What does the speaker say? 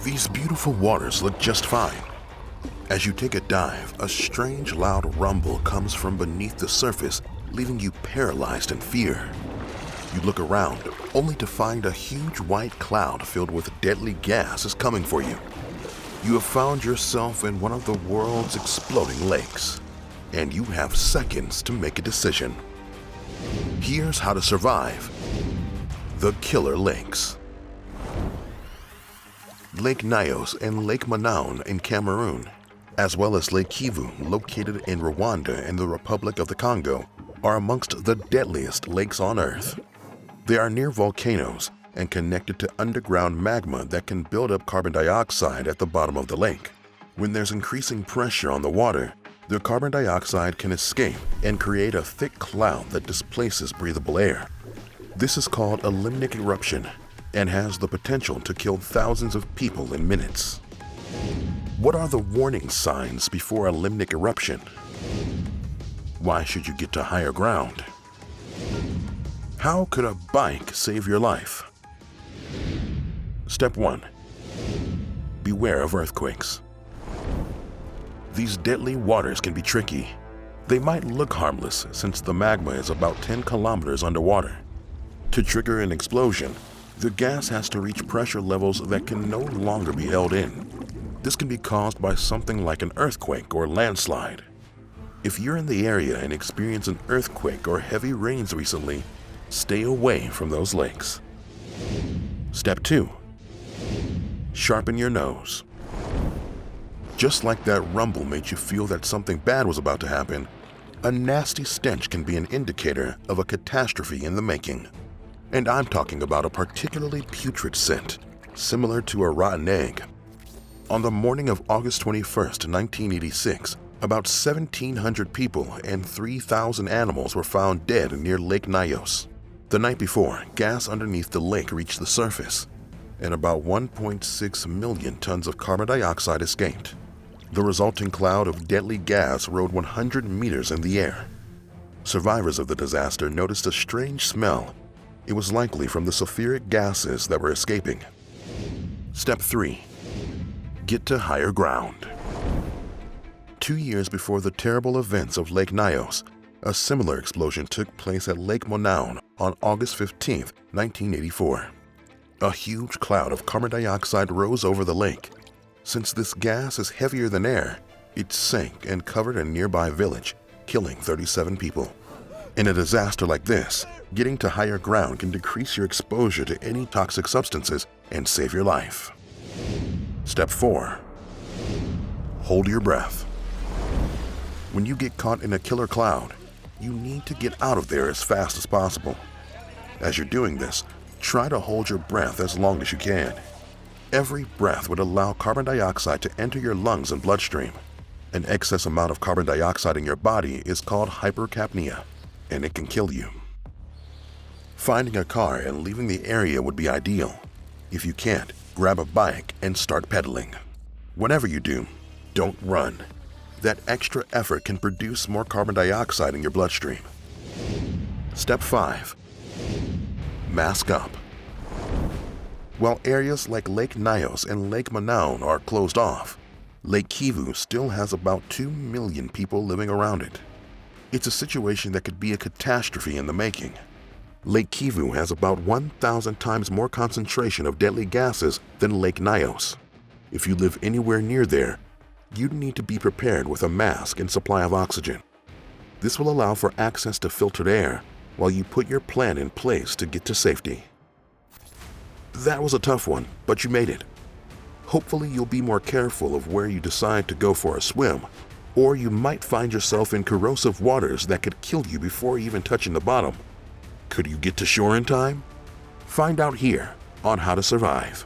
These beautiful waters look just fine. As you take a dive, a strange loud rumble comes from beneath the surface, leaving you paralyzed in fear. You look around, only to find a huge white cloud filled with deadly gas is coming for you. You have found yourself in one of the world's exploding lakes, and you have seconds to make a decision. Here's how to survive the killer lakes. Lake Nyos and Lake Monoun in Cameroon, as well as Lake Kivu, located in Rwanda and the Republic of the Congo, are amongst the deadliest lakes on Earth. They are near volcanoes and connected to underground magma that can build up carbon dioxide at the bottom of the lake. When there's increasing pressure on the water, the carbon dioxide can escape and create a thick cloud that displaces breathable air. This is called a limnic eruption and has the potential to kill thousands of people in minutes. What are the warning signs before a limnic eruption? Why should you get to higher ground? How could a bike save your life? Step 1. Beware of earthquakes. These deadly waters can be tricky. They might look harmless since the magma is about 10 kilometers underwater. To trigger an explosion, the gas has to reach pressure levels that can no longer be held in. This can be caused by something like an earthquake or landslide. If you're in the area and experience an earthquake or heavy rains recently, stay away from those lakes. Step 2. Sharpen your nose. Just like that rumble made you feel that something bad was about to happen, a nasty stench can be an indicator of a catastrophe in the making. And I'm talking about a particularly putrid scent, similar to a rotten egg. On the morning of August 21st, 1986, about 1,700 people and 3,000 animals were found dead near Lake Nyos. The night before, gas underneath the lake reached the surface, and about 1.6 million tons of carbon dioxide escaped. The resulting cloud of deadly gas rode 100 meters in the air. Survivors of the disaster noticed a strange smell. It was likely from the sulfuric gases that were escaping. Step 3. Get to higher ground. 2 years before the terrible events of Lake Nyos, a similar explosion took place at Lake Monoun on August 15, 1984. A huge cloud of carbon dioxide rose over the lake. Since this gas is heavier than air, it sank and covered a nearby village, killing 37 people. In a disaster like this, getting to higher ground can decrease your exposure to any toxic substances and save your life. Step 4. Hold your breath. When you get caught in a killer cloud, you need to get out of there as fast as possible. As you're doing this, try to hold your breath as long as you can. Every breath would allow carbon dioxide to enter your lungs and bloodstream. An excess amount of carbon dioxide in your body is called hypercapnia, and it can kill you. Finding a car and leaving the area would be ideal. If you can't, grab a bike and start pedaling. Whenever you do, don't run. That extra effort can produce more carbon dioxide in your bloodstream. Step 5. Mask up. While areas like Lake Nyos and Lake Monoun are closed off, Lake Kivu still has about 2 million people living around it. It's a situation that could be a catastrophe in the making. Lake Kivu has about 1,000 times more concentration of deadly gases than Lake Nyos. If you live anywhere near there, you'd need to be prepared with a mask and supply of oxygen. This will allow for access to filtered air while you put your plan in place to get to safety. That was a tough one, but you made it. Hopefully you'll be more careful of where you decide to go for a swim, or you might find yourself in corrosive waters that could kill you before even touching the bottom. Could you get to shore in time? Find out here on How to Survive.